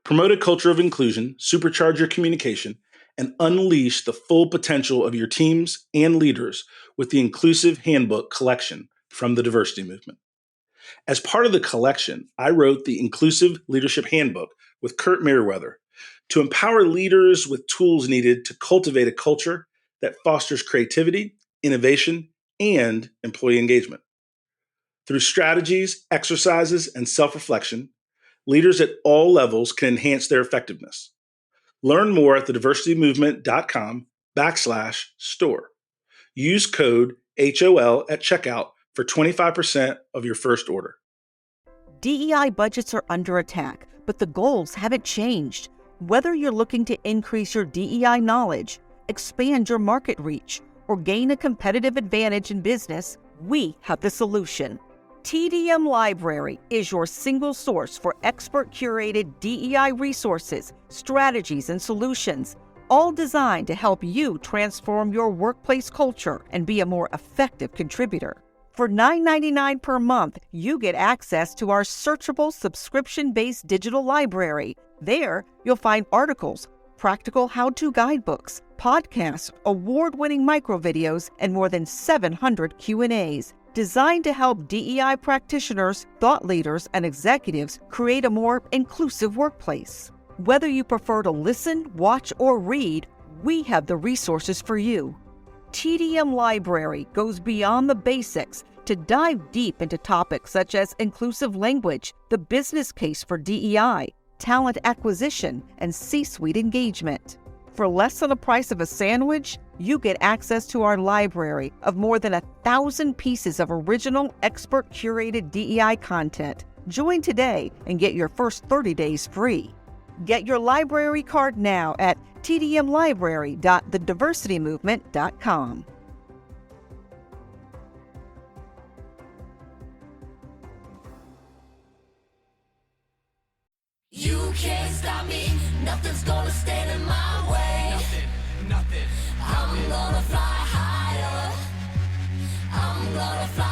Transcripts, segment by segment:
Promote a culture of inclusion, supercharge your communication, and unleash the full potential of your teams and leaders with the Inclusive Handbook collection from the Diversity Movement. As part of the collection, I wrote the Inclusive Leadership Handbook with Kurt Merriweather to empower leaders with tools needed to cultivate a culture that fosters creativity, innovation, and employee engagement. Through strategies, exercises, and self-reflection, leaders at all levels can enhance their effectiveness. Learn more at thediversitymovement.com/store. Use code HOL at checkout for 25% of your first order. DEI budgets are under attack, but the goals haven't changed. Whether you're looking to increase your DEI knowledge, expand your market reach, or gain a competitive advantage in business, we have the solution. TDM Library is your single source for expert-curated DEI resources, strategies, and solutions, all designed to help you transform your workplace culture and be a more effective contributor. For $9.99 per month, you get access to our searchable subscription-based digital library. There, you'll find articles, practical how-to guidebooks, podcasts, award-winning microvideos, and more than 700 Q&As, designed to help DEI practitioners, thought leaders, and executives create a more inclusive workplace. Whether you prefer to listen, watch, or read, we have the resources for you. TDM Library goes beyond the basics to dive deep into topics such as inclusive language, the business case for DEI, talent acquisition, and C-suite engagement. For less than the price of a sandwich, you get access to our library of more than 1,000 pieces of original, expert-curated DEI content. Join today and get your first 30 days free. Get your library card now at tdmlibrary.thediversitymovement.com. You can't stop me, nothing's gonna stand in my way. Nothing. I'm gonna fly higher. I'm gonna fly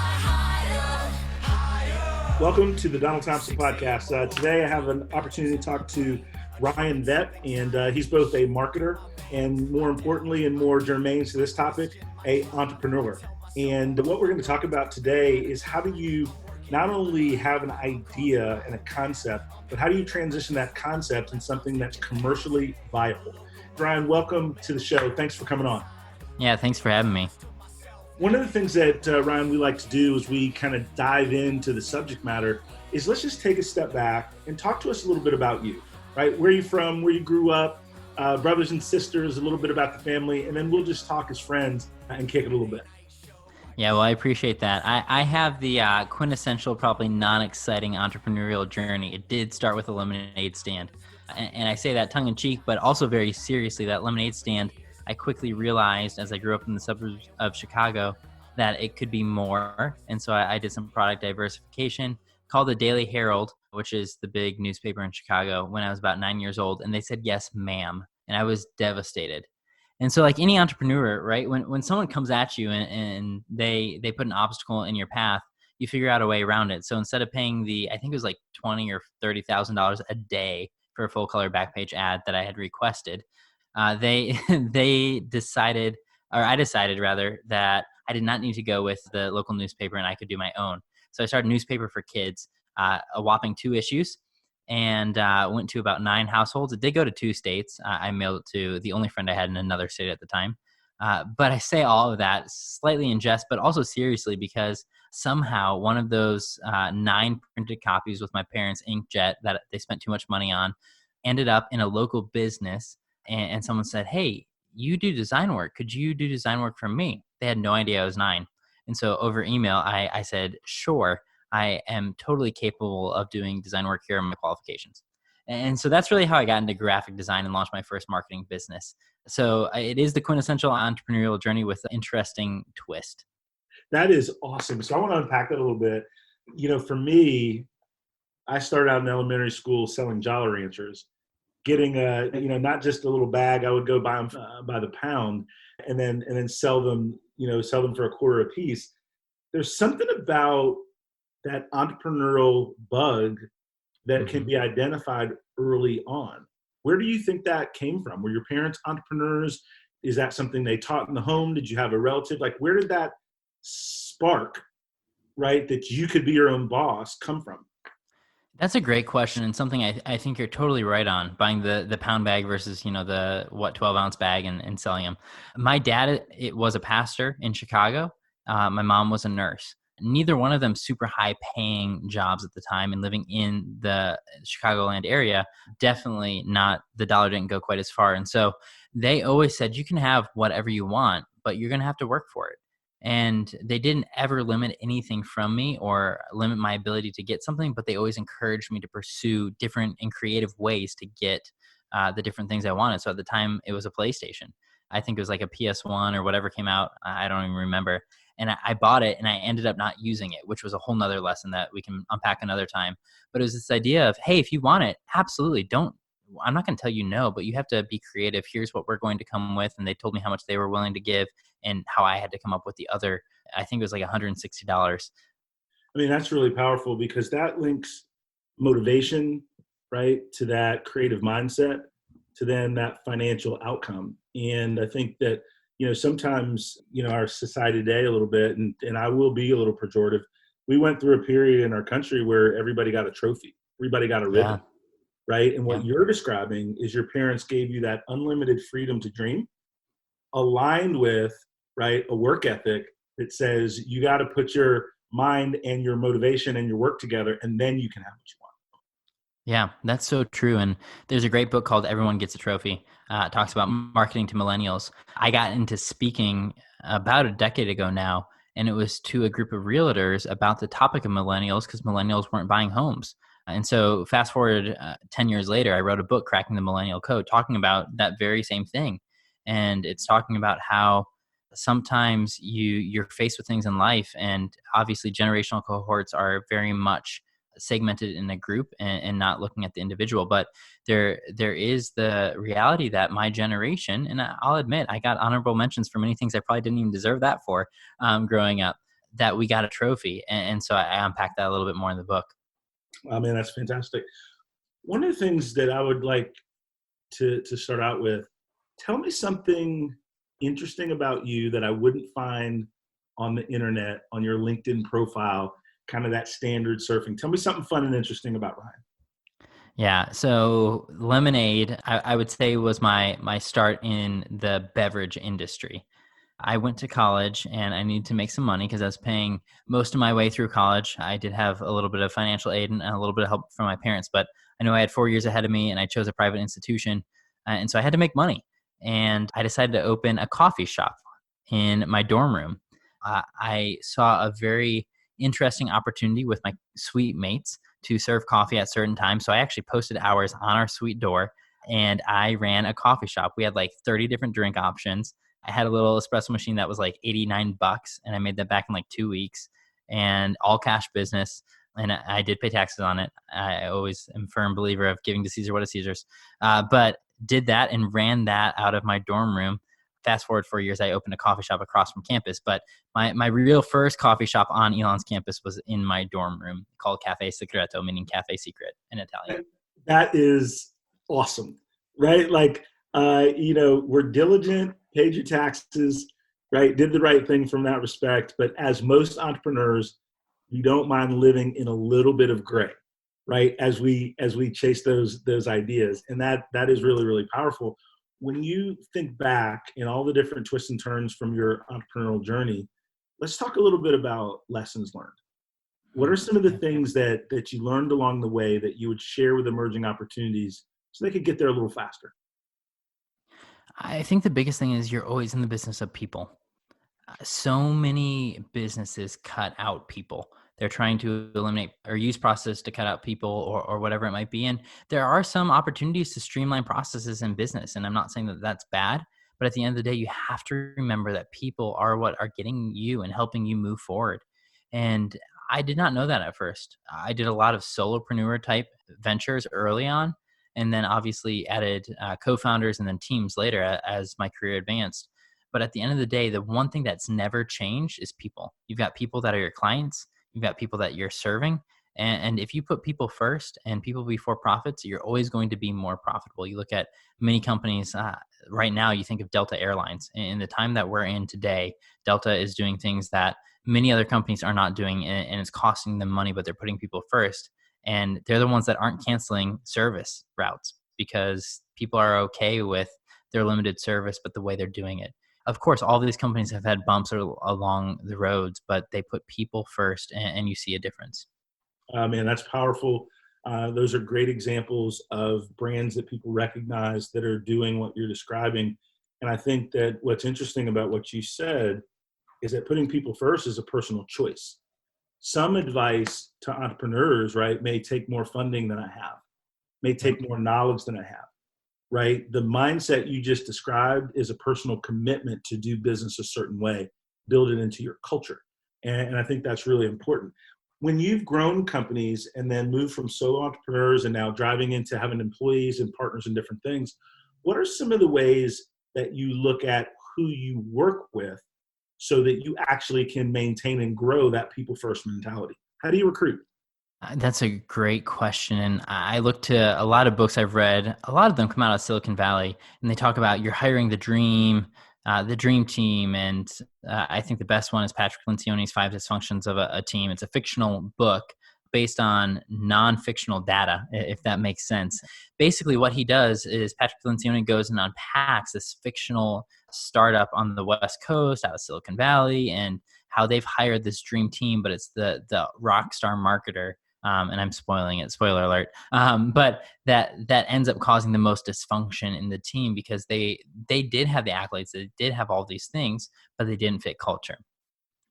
higher. Welcome to the Donald Thompson podcast. Today I have an opportunity to talk to Ryan Vett, and he's both a marketer and, more importantly and more germane to this topic, an entrepreneur. And what we're going to talk about today is how do you not only have an idea and a concept, but how do you transition that concept into something that's commercially viable? Ryan, welcome to the show. Thanks for coming on. Yeah, thanks for having me. One of the things that, Ryan, we like to do as we kind of dive into the subject matter is let's just take a step back and talk to us a little bit about you, right? Where are you from, where you grew up, brothers and sisters, a little bit about the family, and then we'll just talk as friends and kick it a little bit. Yeah, well, I appreciate that. I have the quintessential, probably non-exciting entrepreneurial journey. It did start with a lemonade stand. And I say that tongue-in-cheek, but also very seriously. That lemonade stand, I quickly realized as I grew up in the suburbs of Chicago that it could be more. And so I did some product diversification, called the Daily Herald, which is the big newspaper in Chicago, when I was about 9 years old. And they said, "Yes, ma'am." And I was devastated. And so like any entrepreneur, right, when someone comes at you and they put an obstacle in your path, you figure out a way around it. So instead of paying I think it was like $20,000 or $30,000 a day for a full color back page ad that I had requested, they decided, or I decided rather, that I did not need to go with the local newspaper and I could do my own. So I started a newspaper for kids, a whopping 2 issues. And went to about 9 households. It did go to 2 states. I mailed it to the only friend I had in another state at the time. But I say all of that slightly in jest, but also seriously, because somehow one of those 9 printed copies with my parents' inkjet that they spent too much money on ended up in a local business. And someone said, "Hey, you do design work. Could you do design work for me?" They had no idea I was 9. And so over email, I said, "Sure. I am totally capable of doing design work. Here are my qualifications." And so that's really how I got into graphic design and launched my first marketing business. So it is the quintessential entrepreneurial journey with an interesting twist. That is awesome. So I want to unpack that a little bit. You know, for me, I started out in elementary school selling Jolly Ranchers, getting not just a little bag. I would go buy them by the pound and then sell them for $0.25 a piece. There's something about that entrepreneurial bug that can be identified early on. Where do you think that came from? Were your parents entrepreneurs? Is that something they taught in the home? Did you have a relative? Like, where did that spark, right, that you could be your own boss come from? That's a great question, and something I think you're totally right on, buying the pound bag versus, the 12-ounce bag and selling them. My dad, it was a pastor in Chicago. My mom was a nurse. Neither one of them super high paying jobs at the time, and living in the Chicagoland area, definitely not, the dollar didn't go quite as far. And so they always said, you can have whatever you want, but you're going to have to work for it. And they didn't ever limit anything from me or limit my ability to get something, but they always encouraged me to pursue different and creative ways to get the different things I wanted. So at the time, it was a PlayStation. I think it was like a PS1 or whatever came out. I don't even remember. And I bought it, and I ended up not using it, which was a whole nother lesson that we can unpack another time. But it was this idea of, hey, if you want it, absolutely don't. I'm not going to tell you no, but you have to be creative. Here's what we're going to come with. And they told me how much they were willing to give and how I had to come up with the other. I think it was like $160. I mean, that's really powerful because that links motivation, right, to that creative mindset, to then that financial outcome. And I think that, sometimes, our society today a little bit, and I will be a little pejorative, we went through a period in our country where everybody got a trophy, everybody got a ribbon, Yeah. right? And Yeah. what you're describing is your parents gave you that unlimited freedom to dream, aligned with, right, a work ethic that says you got to put your mind and your motivation and your work together, and then you can have what you want. Yeah, that's so true. And there's a great book called Everyone Gets a Trophy. It talks about marketing to millennials. I got into speaking about a decade ago now, and it was to a group of realtors about the topic of millennials because millennials weren't buying homes. And so fast forward 10 years later, I wrote a book, Cracking the Millennial Code, talking about that very same thing. And it's talking about how sometimes you're faced with things in life, and obviously generational cohorts are very much segmented in a group and not looking at the individual. But there is the reality that my generation, and I'll admit I got honorable mentions for many things I probably didn't even deserve that for growing up, that we got a trophy. And so I unpacked that a little bit more in the book. I mean, that's fantastic. One of the things that I would like to start out with, tell me something interesting about you that I wouldn't find on the internet, on your LinkedIn profile, kind of that standard surfing. Tell me something fun and interesting about Ryan. Yeah. So Lemonade, I would say, was my start in the beverage industry. I went to college and I needed to make some money because I was paying most of my way through college. I did have a little bit of financial aid and a little bit of help from my parents, but I know I had 4 years ahead of me and I chose a private institution. And so I had to make money. And I decided to open a coffee shop in my dorm room. I saw a very interesting opportunity with my suite mates to serve coffee at certain times. So I actually posted hours on our suite door and I ran a coffee shop. We had like 30 different drink options. I had a little espresso machine that was like $89 and I made that back in like 2 weeks, and all cash business. And I did pay taxes on it. I always am a firm believer of giving to Caesar what is Caesar's. But did that and ran that out of my dorm room. Fast forward 4 years, I opened a coffee shop across from campus. But my real first coffee shop on Elon's campus was in my dorm room, called Cafe Segreto, meaning cafe secret in Italian. That is awesome, right? Like, we're diligent, paid your taxes, right? Did the right thing from that respect. But as most entrepreneurs, we don't mind living in a little bit of gray, right? As we chase those ideas, and that is really, really powerful. When you think back in all the different twists and turns from your entrepreneurial journey, let's talk a little bit about lessons learned. What are some of the things that you learned along the way that you would share with emerging opportunities so they could get there a little faster? I think the biggest thing is you're always in the business of people. So many businesses cut out people. They're trying to eliminate or use process to cut out people, or whatever it might be. And there are some opportunities to streamline processes in business. And I'm not saying that that's bad, but at the end of the day, you have to remember that people are what are getting you and helping you move forward. And I did not know that at first. I did a lot of solopreneur type ventures early on, and then obviously added co-founders and then teams later as my career advanced. But at the end of the day, the one thing that's never changed is people. You've got people that are your clients. You've got people that you're serving. And if you put people first and people before profits, you're always going to be more profitable. You look at many companies right now, you think of Delta Airlines. In the time that we're in today, Delta is doing things that many other companies are not doing, and it's costing them money, but they're putting people first. And they're the ones that aren't canceling service routes because people are okay with their limited service, but the way they're doing it. Of course, all these companies have had bumps along the roads, but they put people first, and you see a difference. Man, that's powerful. Those are great examples of brands that people recognize that are doing what you're describing. And I think that what's interesting about what you said is that putting people first is a personal choice. Some advice to entrepreneurs, right, may take more funding than I have, may take more knowledge than I have, right? The mindset you just described is a personal commitment to do business a certain way, build it into your culture. And I think that's really important. When you've grown companies and then moved from solo entrepreneurs and now driving into having employees and partners and different things, what are some of the ways that you look at who you work with so that you actually can maintain and grow that people first mentality? How do you recruit? That's a great question. And I look to a lot of books I've read. A lot of them come out of Silicon Valley, and they talk about you're hiring the dream team. And I think the best one is Patrick Lencioni's Five Dysfunctions of a Team. It's a fictional book based on non-fictional data, if that makes sense. Basically, what he does is Patrick Lencioni goes and unpacks this fictional startup on the West Coast out of Silicon Valley and how they've hired this dream team, but it's the rock star marketer. And I'm spoiling it, spoiler alert. But that ends up causing the most dysfunction in the team because they did have the accolades, they did have all these things, but they didn't fit culture.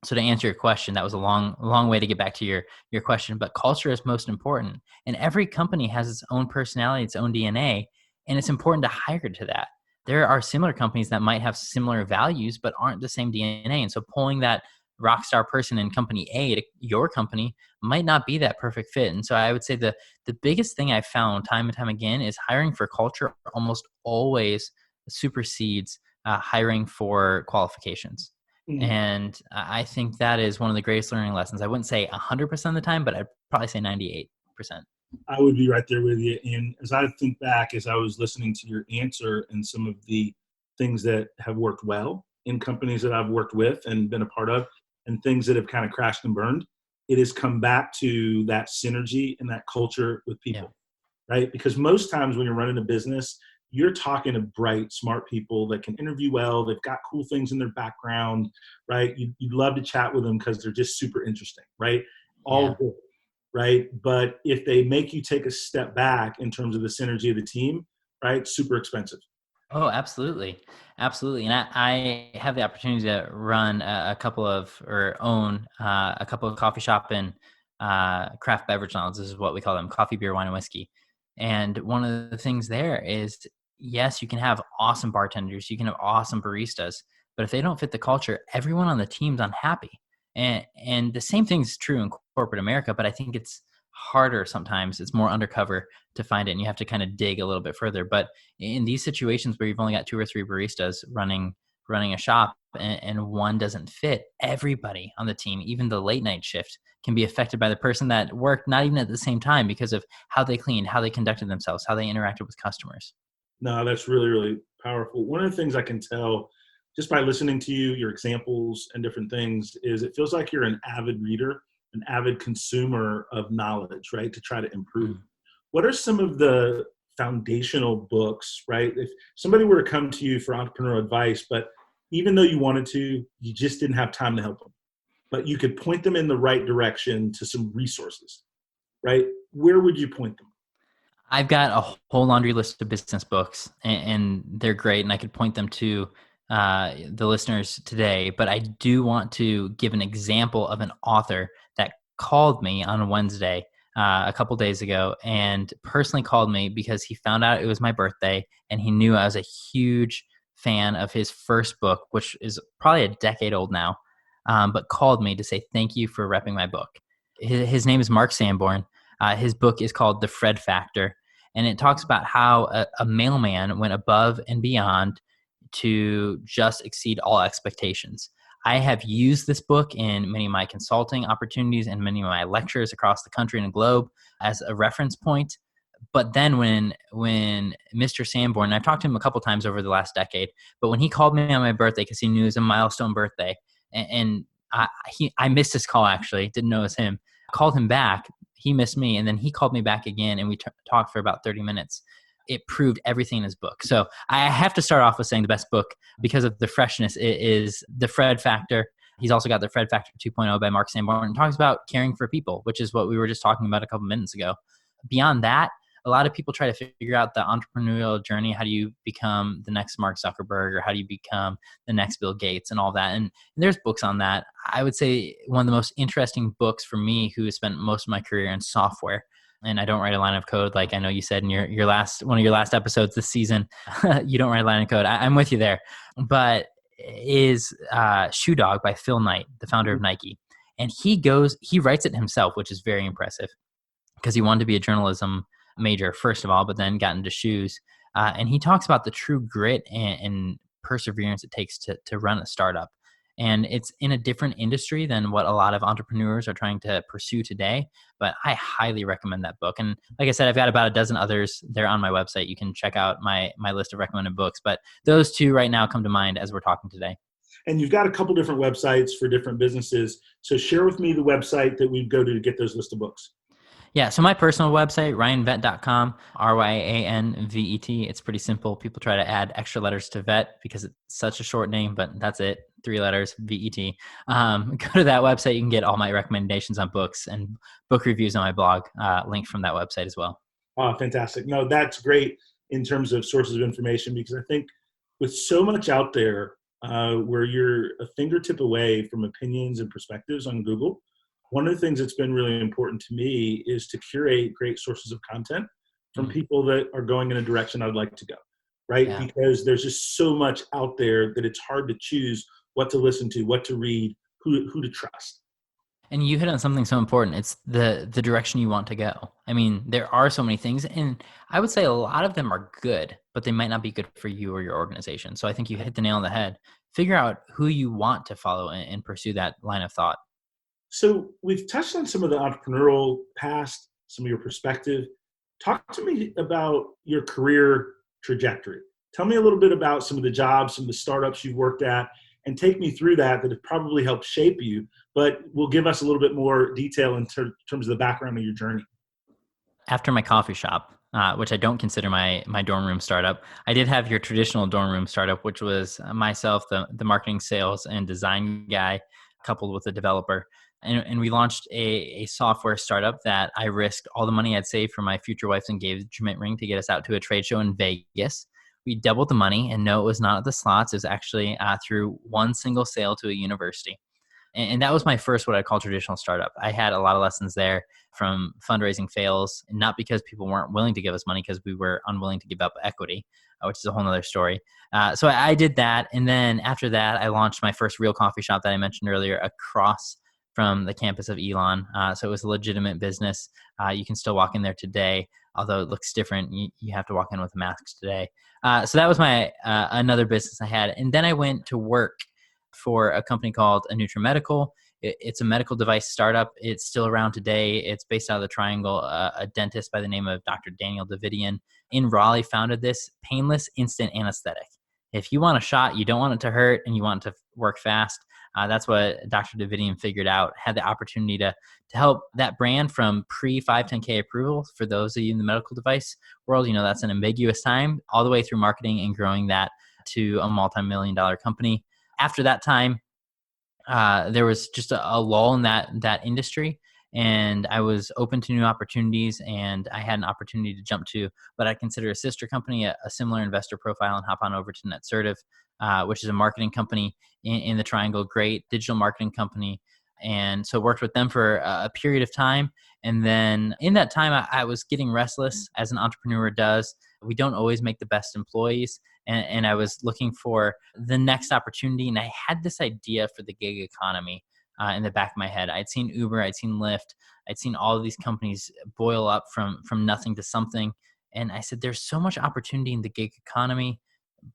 So to answer your question, that was a long way to get back to your question, but culture is most important. And every company has its own personality, its own DNA, and it's important to hire to that. There are similar companies that might have similar values, but aren't the same DNA. And so pulling that rock star person in company A to your company might not be that perfect fit. And so I would say the biggest thing I've found time and time again is hiring for culture almost always supersedes hiring for qualifications. Mm. And I think that is one of the greatest learning lessons. I wouldn't say 100% of the time, but I'd probably say 98%. I would be right there with you. And as I think back, as I was listening to your answer and some of the things that have worked well in companies that I've worked with and been a part of, and things that have kind of crashed and burned, it has come back to that synergy and that culture with people, right? Because most times when you're running a business, you're talking to bright, smart people that can interview well. They've got cool things in their background, right? You'd love to chat with them because they're just super interesting, right? All good, right? But if they make you take a step back in terms of the synergy of the team, right? Super expensive. Oh, absolutely. Absolutely. And I have the opportunity to run a couple of, or own a couple of coffee shop and craft beverage outlets. This is what we call them: coffee, beer, wine, and whiskey. And one of the things there is, yes, you can have awesome bartenders, you can have awesome baristas, but if they don't fit the culture, everyone on the team's unhappy. And the same thing is true in corporate America, but I think it's harder sometimes. It's more undercover to find it, and you have to kind of dig a little bit further. But in these situations where you've only got two or three baristas running a shop and one doesn't fit, everybody on the team, even the late night shift, can be affected by the person that worked not even at the same time because of how they cleaned, how they conducted themselves, how they interacted with customers. No, that's really, really powerful. One of the things I can tell just by listening to you, your examples and different things, is it feels like you're an avid reader, an avid consumer of knowledge, right, to try to improve. What are some of the foundational books, right? If somebody were to come to you for entrepreneurial advice, but even though you wanted to, you just didn't have time to help them, but you could point them in the right direction to some resources, right? Where would you point them? I've got a whole laundry list of business books, and they're great, and I could point them to the listeners today. But I do want to give an example of an author that called me on Wednesday a couple days ago, and personally called me because he found out it was my birthday, and he knew I was a huge fan of his first book, which is probably a decade old now, but called me to say thank you for repping my book. His name is Mark Sanborn. His book is called The Fred Factor, and it talks about how a mailman went above and beyond to just exceed all expectations. I have used this book in many of my consulting opportunities and many of my lectures across the country and the globe as a reference point. But then when Mr. Sanborn, and I've talked to him a couple times over the last decade, but when he called me on my birthday because he knew it was a milestone birthday, and I missed his call, actually, didn't know it was him. Called him back, he missed me, and then he called me back again, and we talked for about 30 minutes. It proved everything in his book. So I have to start off with saying the best book, because of the freshness, is The Fred Factor. He's also got The Fred Factor 2.0 by Mark Sanborn, and talks about caring for people, which is what we were just talking about a couple minutes ago. Beyond that, a lot of people try to figure out the entrepreneurial journey. How do you become the next Mark Zuckerberg, or how do you become the next Bill Gates, and all that? And there's books on that. I would say one of the most interesting books for me, who has spent most of my career in software, and I don't write a line of code, like I know you said in your last one of your last episodes this season. You don't write a line of code. I'm with you there. But is Shoe Dog by Phil Knight, the founder of Nike. And he writes it himself, which is very impressive, because he wanted to be a journalism major first of all, but then got into shoes. And he talks about the true grit and perseverance it takes to run a startup. And it's in a different industry than what a lot of entrepreneurs are trying to pursue today. But I highly recommend that book. And like I said, I've got about a dozen others there on my website. You can check out my list of recommended books. But those two right now come to mind as we're talking today. And you've got a couple different websites for different businesses. So share with me the website that we go to get those list of books. Yeah, so my personal website, ryanvet.com, RYANVET. It's pretty simple. People try to add extra letters to vet because it's such a short name, but that's it. 3 letters, VET. Go to that website. You can get all my recommendations on books and book reviews on my blog, linked from that website as well. Oh, fantastic. No, that's great in terms of sources of information, because I think with so much out there where you're a fingertip away from opinions and perspectives on Google, one of the things that's been really important to me is to curate great sources of content from people that are going in a direction I'd like to go, right? Yeah. Because there's just so much out there that it's hard to choose what to listen to, what to read, who to trust. And you hit on something so important. It's the direction you want to go. I mean, there are so many things, and I would say a lot of them are good, but they might not be good for you or your organization. So I think you hit the nail on the head. Figure out who you want to follow and pursue that line of thought. So we've touched on some of the entrepreneurial past, some of your perspective. Talk to me about your career trajectory. Tell me a little bit about some of the jobs, some of the startups you've worked at, and take me through that have probably helped shape you, but will give us a little bit more detail in terms of the background of your journey. After my coffee shop, which I don't consider my dorm room startup, I did have your traditional dorm room startup, which was myself, the marketing, sales, and design guy, coupled with a developer. And we launched a software startup that I risked all the money I'd saved for my future wife's engagement ring to get us out to a trade show in Vegas. We doubled the money, and no, it was not at the slots. It was actually through one single sale to a university. And that was my first, what I call traditional startup. I had a lot of lessons there from fundraising fails, not because people weren't willing to give us money, because we were unwilling to give up equity, which is a whole other story. So I did that. And then after that, I launched my first real coffee shop that I mentioned earlier across from the campus of Elon. So it was a legitimate business. You can still walk in there today, although it looks different. You have to walk in with masks today. So that was my another business I had. And then I went to work for a company called Anutra Medical. It's a medical device startup. It's still around today. It's based out of the Triangle. A dentist by the name of Dr. Daniel Davidian in Raleigh founded this painless instant anesthetic. If you want a shot, you don't want it to hurt, and you want it to work fast, that's what Dr. Davidian figured out. Had the opportunity to help that brand from pre-510K approval, for those of you in the medical device world, that's an ambiguous time, all the way through marketing and growing that to a multi-million-dollar company. After that time, there was just a lull in that industry, and I was open to new opportunities, and I had an opportunity to jump to what I consider a sister company, a similar investor profile, and hop on over to NetSertive, which is a marketing company in the Triangle, great digital marketing company. And so worked with them for a period of time. And then in that time, I was getting restless, as an entrepreneur does. We don't always make the best employees. And I was looking for the next opportunity. And I had this idea for the gig economy in the back of my head. I'd seen Uber, I'd seen Lyft, I'd seen all of these companies boil up from nothing to something. And I said, there's so much opportunity in the gig economy,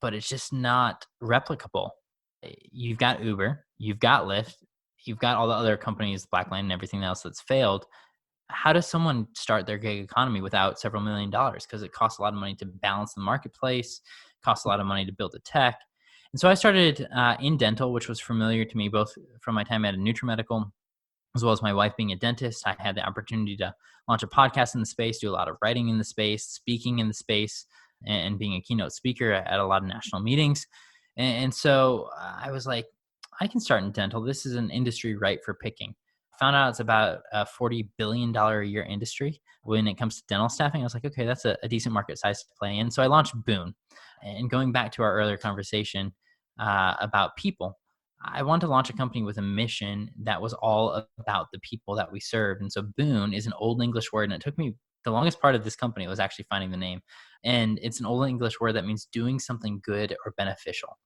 but it's just not replicable. you've got Uber, you've got Lyft, you've got all the other companies, Blackline and everything else that's failed. How does someone start their gig economy without several $1,000,000? Because it costs a lot of money to balance the marketplace, costs a lot of money to build the tech. And so I started in dental, which was familiar to me both from my time at a NutriMedical as well as my wife being a dentist. I had the opportunity to launch a podcast in the space, do a lot of writing in the space, speaking in the space, and being a keynote speaker at a lot of national meetings. And so I was like, I can start in dental. This is an industry ripe for picking. Found out it's about a $40 billion a year industry when it comes to dental staffing. I was like, okay, that's a decent market size to play in. So I launched Boon. And going back to our earlier conversation about people, I wanted to launch a company with a mission that was all about the people that we serve. And so Boon is an old English word. And it took me the longest part of this company was actually finding the name. And it's an old English word that means doing something good or beneficial.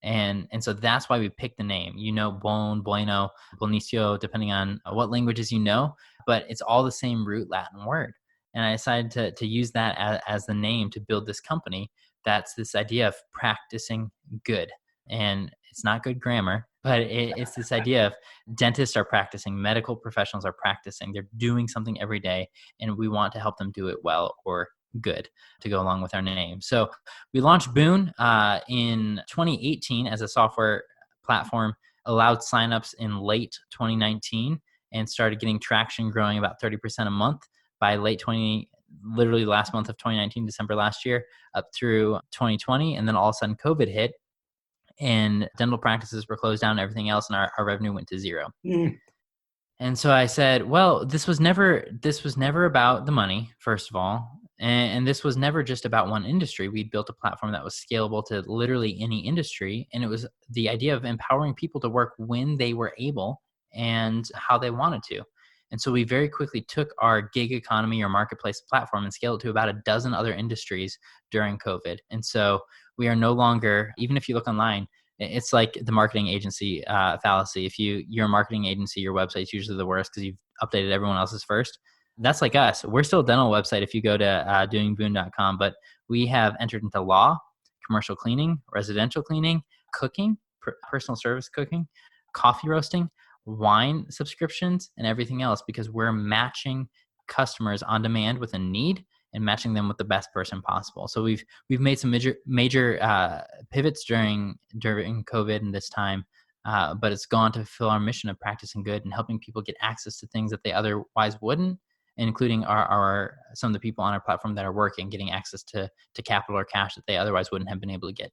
And so that's why we picked the name. Bon, bueno, bonicio, depending on what languages you know, but it's all the same root Latin word. And I decided to use that as the name to build this company. That's this idea of practicing good. And it's not good grammar, but it's this idea of dentists are practicing, medical professionals are practicing, they're doing something every day, and we want to help them do it well or good to go along with our name. So we launched Boon in 2018 as a software platform, allowed signups in late 2019, and started getting traction, growing about 30% a month by literally last month of 2019, December last year, up through 2020. And then all of a sudden COVID hit and dental practices were closed down and everything else, and our revenue went to zero. And so I said, well, this was never about the money, first of all. And this was never just about one industry. We built a platform that was scalable to literally any industry. And it was the idea of empowering people to work when they were able and how they wanted to. And so we very quickly took our gig economy or marketplace platform and scaled it to about a dozen other industries during COVID. And so we are no longer, even if you look online, it's like the marketing agency fallacy. If you're a marketing agency, your website's usually the worst because you've updated everyone else's first. That's like us. We're still a dental website if you go to doingboon.com, but we have entered into law, commercial cleaning, residential cleaning, cooking, personal service cooking, coffee roasting, wine subscriptions, and everything else, because we're matching customers on demand with a need and matching them with the best person possible. So we've made some major pivots during COVID and this time, but it's gone to fulfill our mission of practicing good and helping people get access to things that they otherwise wouldn't, including our some of the people on our platform that are working, getting access to capital or cash that they otherwise wouldn't have been able to get.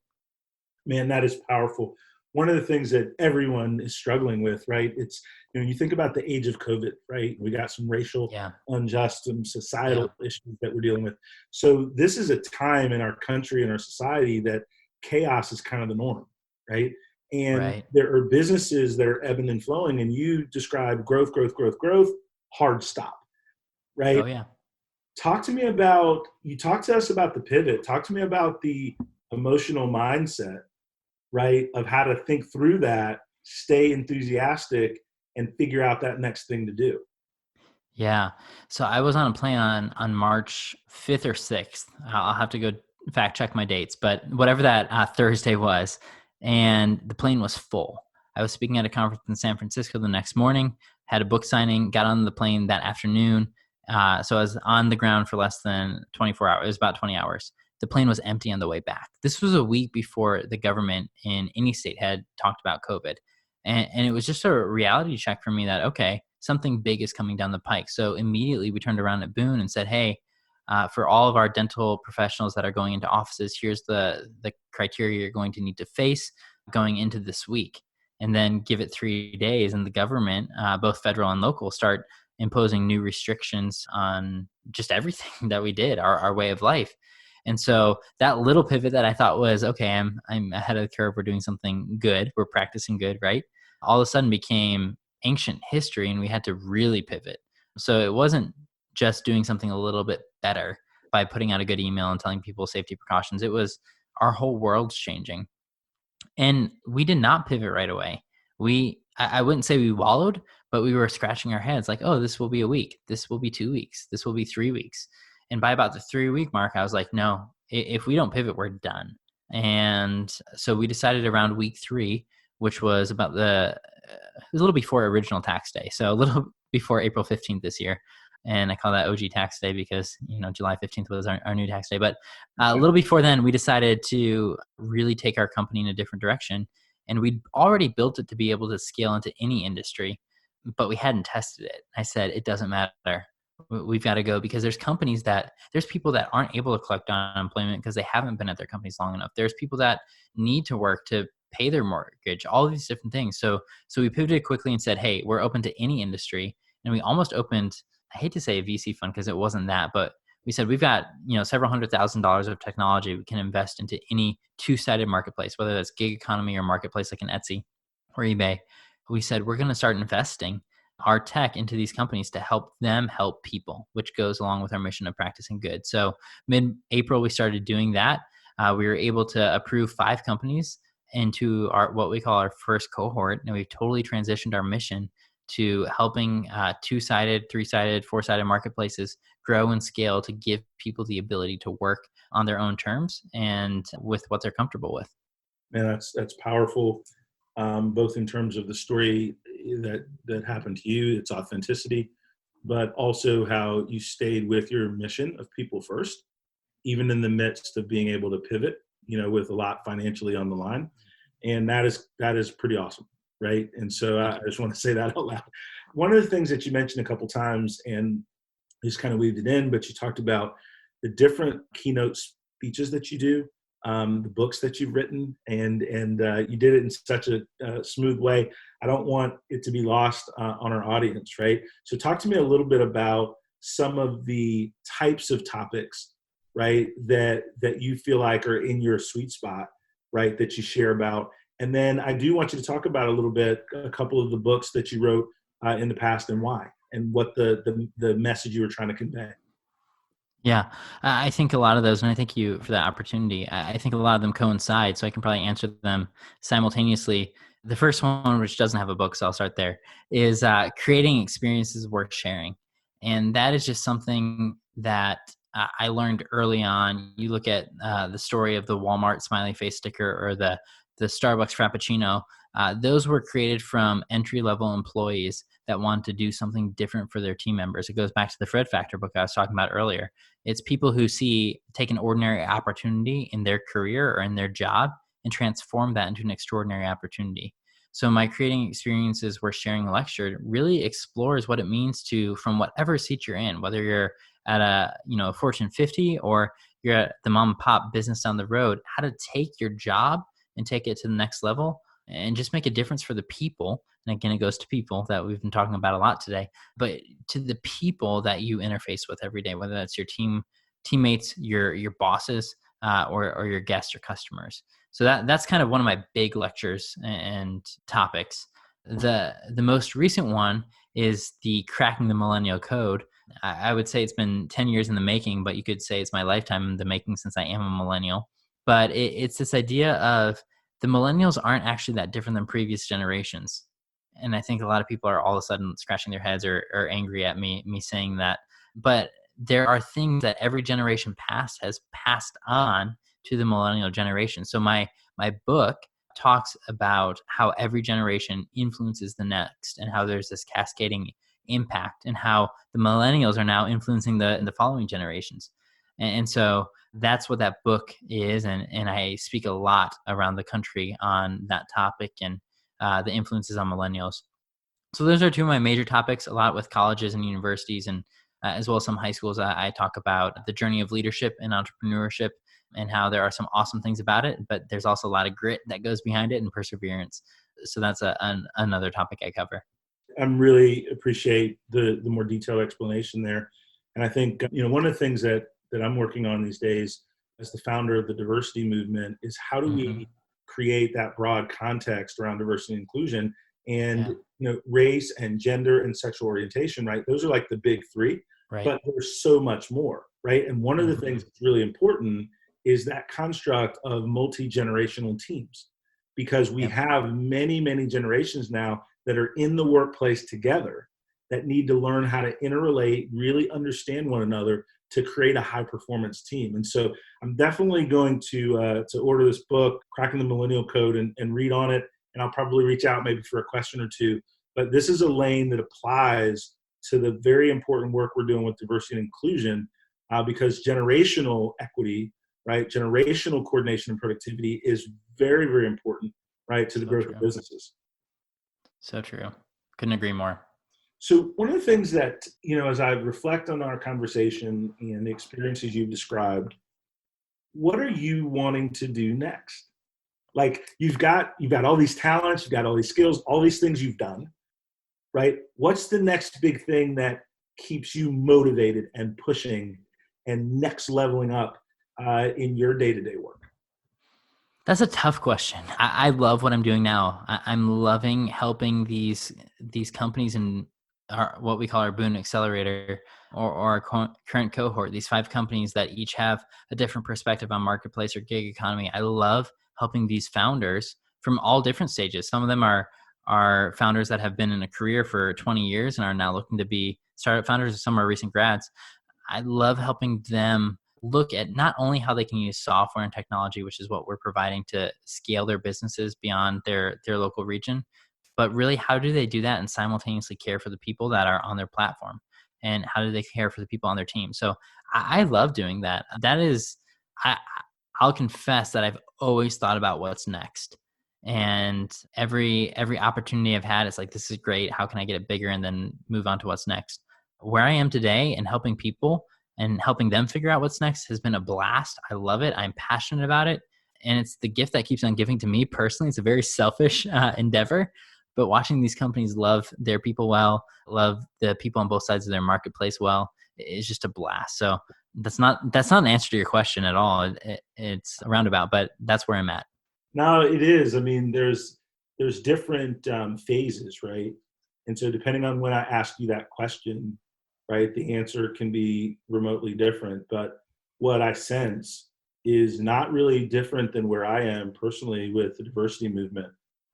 Man, that is powerful. One of the things that everyone is struggling with, right? It's, you think about the age of COVID, right? We got some racial unjust and societal issues that we're dealing with. So this is a time in our country and our society that chaos is kind of the norm, right? And there are businesses that are ebbing and flowing, and you describe growth, hard stop, right? Oh yeah. You talked to us about the pivot. Talk to me about the emotional mindset, right, of how to think through that, stay enthusiastic, and figure out that next thing to do. Yeah. So I was on a plane on March 5th or 6th. I'll have to go fact check my dates, but whatever that Thursday was, and the plane was full. I was speaking at a conference in San Francisco the next morning, had a book signing, got on the plane that afternoon. So I was on the ground for less than 24 hours. It was about 20 hours. The plane was empty on the way back. This was a week before the government in any state had talked about COVID. And it was just a reality check for me that, okay, something big is coming down the pike. So immediately we turned around at Boon and said, hey, for all of our dental professionals that are going into offices, here's the criteria you're going to need to face going into this week. And then give it 3 days, and the government, both federal and local, start imposing new restrictions on just everything that we did, our way of life. And so that little pivot that I thought was, okay, I'm ahead of the curve, we're doing something good, we're practicing good, right? All of a sudden became ancient history, and we had to really pivot. So it wasn't just doing something a little bit better by putting out a good email and telling people safety precautions. It was our whole world's changing. And we did not pivot right away. I wouldn't say we wallowed, but we were scratching our heads like, oh, this will be a week. This will be 2 weeks. This will be 3 weeks. And by about the 3-week mark, I was like, no, if we don't pivot, we're done. And so we decided around week 3, which was about it was a little before original tax day. So a little before April 15th this year. And I call that OG tax day because, July 15th was our new tax day. But a little before then, we decided to really take our company in a different direction. And we'd already built it to be able to scale into any industry, but we hadn't tested it. I said, it doesn't matter. We've got to go because there's people that aren't able to collect unemployment because they haven't been at their companies long enough. There's people that need to work to pay their mortgage, all of these different things. So we pivoted quickly and said, hey, we're open to any industry. And we almost opened, I hate to say a VC fund because it wasn't that, but we said we've got, several $100,000s of technology we can invest into any two-sided marketplace, whether that's gig economy or marketplace like an Etsy or eBay. We said we're going to start investing our tech into these companies to help them help people, which goes along with our mission of practicing good. So mid-April, we started doing that. We were able to approve 5 companies into what we call our first cohort, and we've totally transitioned our mission to helping two-sided, three-sided, four-sided marketplaces grow and scale to give people the ability to work on their own terms and with what they're comfortable with. Man, that's powerful, both in terms of the story that happened to you, its authenticity, but also how you stayed with your mission of people first, even in the midst of being able to pivot, with a lot financially on the line. And that is pretty awesome, right? And so I just want to say that out loud. One of the things that you mentioned a couple times, and just kind of weaved it in, but you talked about the different keynote speeches that you do, the books that you've written, and you did it in such a smooth way. I don't want it to be lost on our audience, right? So talk to me a little bit about some of the types of topics, right, that you feel like are in your sweet spot, right, that you share about. And then I do want you to talk about a little bit, a couple of the books that you wrote in the past and why, and what the message you were trying to convey. Yeah, I think a lot of those, and I thank you for that opportunity. I think a lot of them coincide, so I can probably answer them simultaneously. The first one, which doesn't have a book, so I'll start there, is creating experiences worth sharing. And that is just something that I learned early on. You look at the story of the Walmart smiley face sticker or the Starbucks Frappuccino. Those were created from entry-level employees that want to do something different for their team members. It goes back to the Fred Factor book I was talking about earlier. It's people who take an ordinary opportunity in their career or in their job and transform that into an extraordinary opportunity. So my Creating Experiences Worth Sharing lecture really explores what it means to, from whatever seat you're in, whether you're at a Fortune 50 or you're at the mom and pop business down the road, how to take your job and take it to the next level and just make a difference for the people. And again, it goes to people that we've been talking about a lot today, but to the people that you interface with every day, whether that's your teammates, your bosses, or your guests or customers. So that's kind of one of my big lectures and topics. The most recent one is the Cracking the Millennial Code. I would say it's been 10 years in the making, but you could say it's my lifetime in the making since I am a millennial. But it's this idea of the millennials aren't actually that different than previous generations. And I think a lot of people are all of a sudden scratching their heads or angry at me saying that. But there are things that every generation past has passed on to the millennial generation. So my book talks about how every generation influences the next and how there's this cascading impact and how the millennials are now influencing the following generations. And so that's what that book is. And I speak a lot around the country on that topic and the influences on millennials. So those are two of my major topics, a lot with colleges and universities and as well as some high schools. I talk about the journey of leadership and entrepreneurship and how there are some awesome things about it, but there's also a lot of grit that goes behind it and perseverance. So that's another topic I cover. I really appreciate the more detailed explanation there. And I think, one of the things that I'm working on these days as the founder of the diversity movement is how do we create that broad context around diversity and inclusion and, race and gender and sexual orientation, right? Those are like the big three, right? But there's so much more, right? And one of the things that's really important is that construct of multi-generational teams, because we have many, many generations now that are in the workplace together that need to learn how to interrelate, really understand one another to create a high performance team. And so I'm definitely going to order this book, Cracking the Millennial Code, and read on it and I'll probably reach out maybe for a question or two. But this is a lane that applies to the very important work we're doing with diversity and inclusion, because generational equity, right, generational coordination and productivity is very, very important, right, to the growth of businesses. So true. Couldn't agree more. So one of the things that, as I reflect on our conversation and the experiences you've described, what are you wanting to do next? Like you've got all these talents, you've got all these skills, all these things you've done, right? What's the next big thing that keeps you motivated and pushing and next leveling up in your day-to-day work? That's a tough question. I love what I'm doing now. I'm loving helping these companies in what we call our Boone Accelerator or our current cohort, these 5 companies that each have a different perspective on marketplace or gig economy. I love helping these founders from all different stages. Some of them are founders that have been in a career for 20 years and are now looking to be startup founders. Some are recent grads. I love helping them look at not only how they can use software and technology, which is what we're providing to scale their businesses beyond their local region, but really how do they do that and simultaneously care for the people that are on their platform, and how do they care for the people on their team? So I love doing that. That is, I'll confess that I've always thought about what's next. And every opportunity I've had, it's like, this is great. How can I get it bigger and then move on to what's next? Where I am today and helping people and helping them figure out what's next has been a blast. I love it. I'm passionate about it. And it's the gift that keeps on giving to me personally. It's a very selfish endeavor, but watching these companies love their people well, love the people on both sides of their marketplace well, is just a blast. So that's not an answer to your question at all. It's a roundabout, but that's where I'm at. No, it is. I mean, there's different phases, right? And so depending on when I ask you that question, right, the answer can be remotely different. But what I sense is not really different than where I am personally with the diversity movement.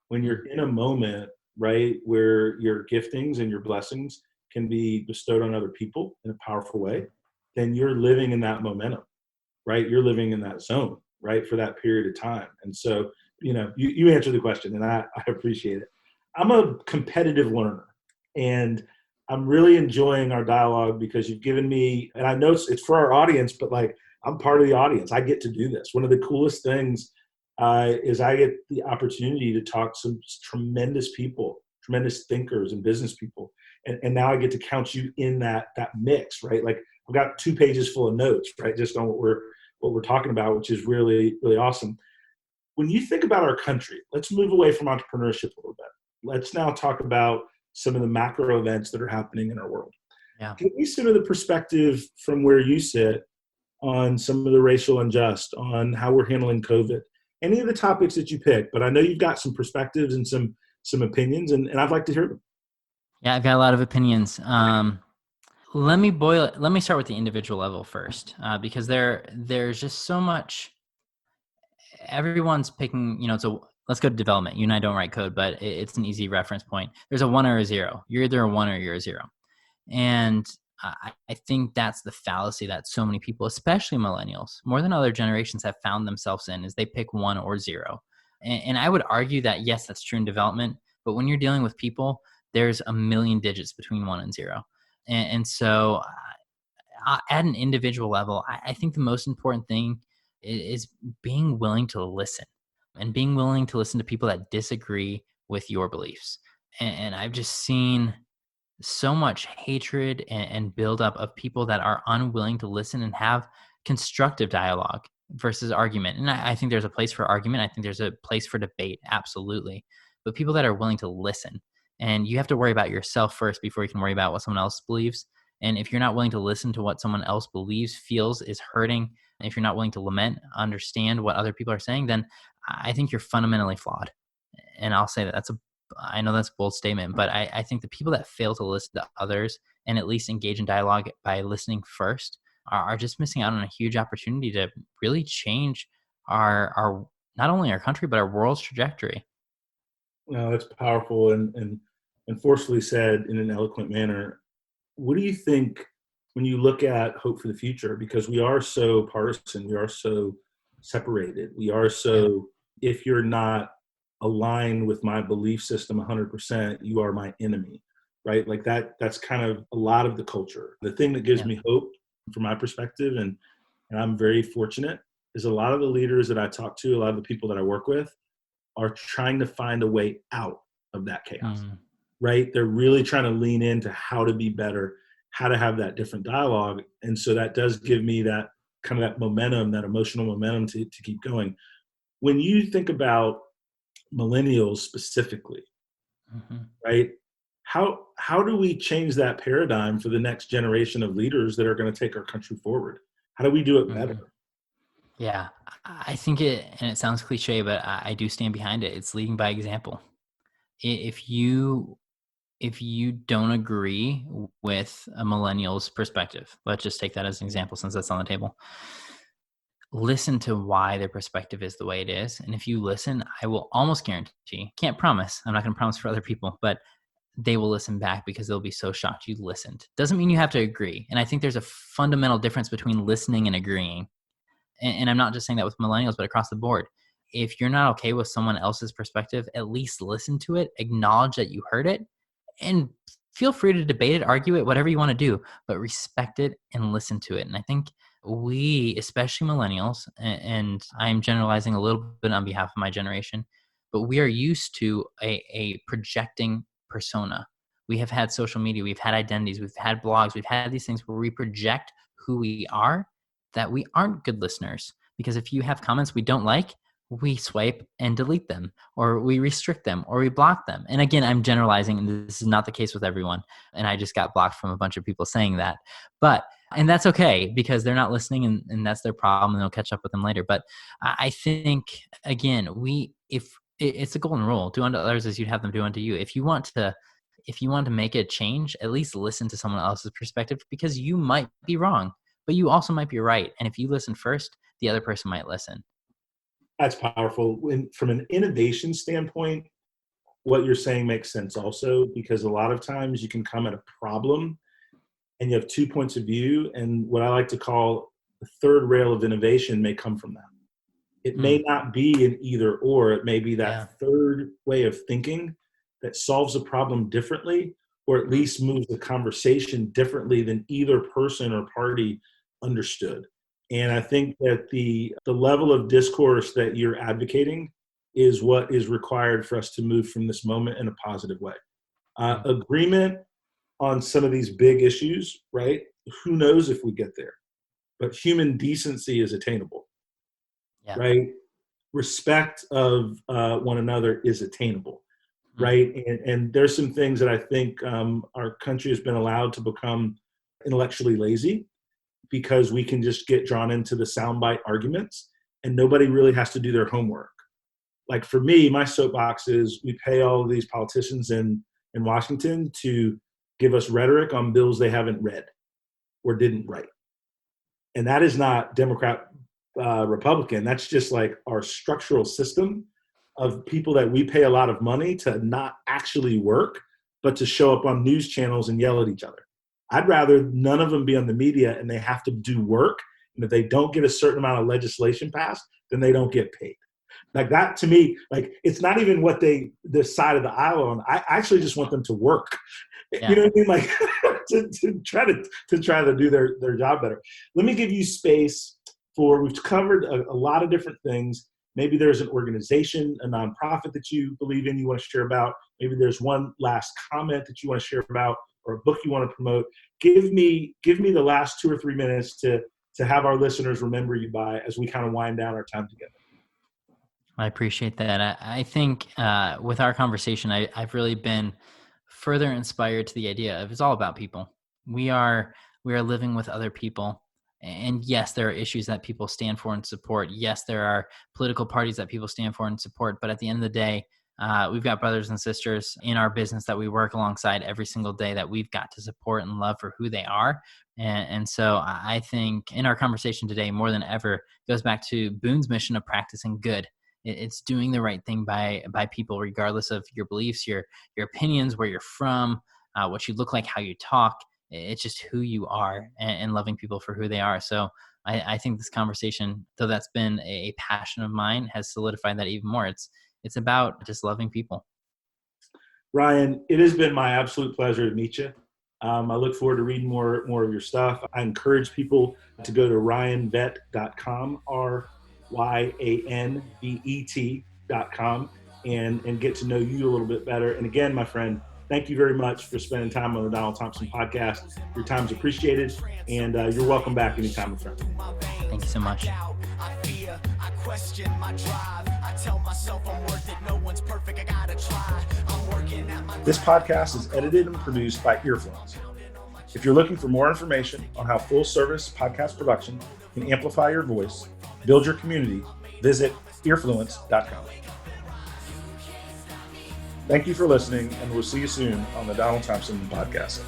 When you're in a moment, right, where your giftings and your blessings can be bestowed on other people in a powerful way, then you're living in that momentum, right? You're living in that zone, right, for that period of time. And so, you answer the question, and I appreciate it. I'm a competitive learner, and I'm really enjoying our dialogue because you've given me, and I know it's for our audience, but like I'm part of the audience. I get to do this. One of the coolest things is I get the opportunity to talk to some tremendous people, tremendous thinkers and business people. And now I get to count you in that mix, right? Like I've got 2 pages full of notes, right? Just on what we're talking about, which is really, really awesome. When you think about our country, let's move away from entrepreneurship a little bit. Let's now talk about some of the macro events that are happening in our world. Yeah. Give me some of the perspective from where you sit on some of the racial unjust, on how we're handling COVID, any of the topics that you pick. But I know you've got some perspectives and some opinions, and I'd like to hear them. Yeah, I've got a lot of opinions. Let me start with the individual level first, because there's just so much. Everyone's picking, let's go to development. You and I don't write code, but it's an easy reference point. There's a 1 or a 0. You're either a 1 or you're a 0. And I think that's the fallacy that so many people, especially millennials, more than other generations, have found themselves in, is they pick 1 or 0. And I would argue that, yes, that's true in development, but when you're dealing with people, there's a million digits between 1 and 0. And so at an individual level, I think the most important thing is being willing to listen, and being willing to listen to people that disagree with your beliefs. And I've just seen so much hatred and buildup of people that are unwilling to listen and have constructive dialogue versus argument. And I think there's a place for argument. I think there's a place for debate, absolutely. But people that are willing to listen, and you have to worry about yourself first before you can worry about what someone else believes. And if you're not willing to listen to what someone else believes, feels, is hurting, if you're not willing to lament, understand what other people are saying, then I think you're fundamentally flawed. And I'll say that I know that's a bold statement, but I think the people that fail to listen to others and at least engage in dialogue by listening first are just missing out on a huge opportunity to really change our not only our country, but our world's trajectory. No, that's powerful and forcefully said in an eloquent manner. What do you think when you look at hope for the future? Because we are so partisan, we are so separated, we are so, if you're not align with my belief system 100%, you are my enemy, right? Like that's kind of a lot of the culture. The thing that gives Yeah. me hope from my perspective, and I'm very fortunate, is a lot of the leaders that I talk to, a lot of the people that I work with are trying to find a way out of that chaos, Mm. right? They're really trying to lean into how to be better, how to have that different dialogue. And so that does give me that kind of that momentum, that emotional momentum to keep going. When you think about millennials specifically, Mhm. right? How do we change that paradigm for the next generation of leaders that are going to take our country forward? How do we do it better? Mhm. Yeah, I think it, and it sounds cliche, but I do stand behind it. It's leading by example. If you don't agree with a millennial's perspective, let's just take that as an example since that's on the table. Listen to why their perspective is the way it is. And if you listen, I will almost guarantee, can't promise, I'm not going to promise for other people, but they will listen back because they'll be so shocked you listened. Doesn't mean you have to agree. And I think there's a fundamental difference between listening and agreeing. And I'm not just saying that with millennials, but across the board. If you're not okay with someone else's perspective, at least listen to it, acknowledge that you heard it, and feel free to debate it, argue it, whatever you want to do, but respect it and listen to it. And I think we, especially millennials, and I'm generalizing a little bit on behalf of my generation, but we are used to a projecting persona. We have had social media, we've had identities, we've had blogs, we've had these things where we project who we are, that we aren't good listeners. Because if you have comments we don't like, we swipe and delete them, or we restrict them, or we block them. And again, I'm generalizing, and this is not the case with everyone. And I just got blocked from a bunch of people saying that. And that's okay because they're not listening, and that's their problem, and they'll catch up with them later. But I think, again, if it's a golden rule, do unto others as you'd have them do unto you. If you want to make a change, at least listen to someone else's perspective, because you might be wrong, but you also might be right. And if you listen first, the other person might listen. That's powerful. From an innovation standpoint, what you're saying makes sense also, because a lot of times you can come at a problem and you have 2 points of view. And what I like to call the third rail of innovation may come from that. It Hmm. may not be an either or, it may be Yeah. that third way of thinking that solves a problem differently, or at least moves the conversation differently than either person or party understood. And I think that the level of discourse that you're advocating is what is required for us to move from this moment in a positive way. Mm. Agreement on some of these big issues, right? Who knows if we get there? But human decency is attainable, Yeah. right? Respect of one another is attainable, Mm. right? And there's some things that I think our country has been allowed to become intellectually lazy, because we can just get drawn into the soundbite arguments and nobody really has to do their homework. Like for me, my soapbox is we pay all of these politicians in Washington to give us rhetoric on bills they haven't read or didn't write. And that is not Democrat, Republican. That's just like our structural system of people that we pay a lot of money to not actually work, but to show up on news channels and yell at each other. I'd rather none of them be on the media and they have to do work. And if they don't get a certain amount of legislation passed, then they don't get paid. Like that to me, like it's not even what the side of the aisle on. I actually just want them to work. You Yeah. know what I mean? Like to try to do their job better. Let me give you space for, we've covered a lot of different things. Maybe there's an organization, a nonprofit that you believe in, you want to share about. Maybe there's one last comment that you want to share about, or a book you want to promote. Give me the last 2 or 3 minutes to have our listeners remember you by as we kind of wind down our time together. I appreciate that. I think with our conversation, I've really been further inspired to the idea of it's all about people. We are living with other people. And yes, there are issues that people stand for and support. Yes, there are political parties that people stand for and support. But at the end of the day, we've got brothers and sisters in our business that we work alongside every single day that we've got to support and love for who they are. And so I think in our conversation today, more than ever, goes back to Boone's mission of practicing good. It's doing the right thing by people, regardless of your beliefs, your opinions, where you're from, what you look like, how you talk. It's just who you are, and loving people for who they are. So I think this conversation, though that's been a passion of mine, has solidified that even more. it's about just loving people. Ryan, it has been my absolute pleasure to meet you. I look forward to reading more of your stuff. I encourage people to go to ryanvet.com, RYANVET.com, and get to know you a little bit better. And again, my friend, thank you very much for spending time on the Donald Thompson podcast. Your time's appreciated, and you're welcome back anytime, my friend. Thank you so much. I question my drive. I tell myself I'm worth it. No one's perfect. I gotta try. I'm working at my. This podcast is edited and produced by Earfluence. If you're looking for more information on how full-service podcast production can amplify your voice, build your community, visit earfluence.com. Thank you for listening, and we'll see you soon on the Donald Thompson podcast.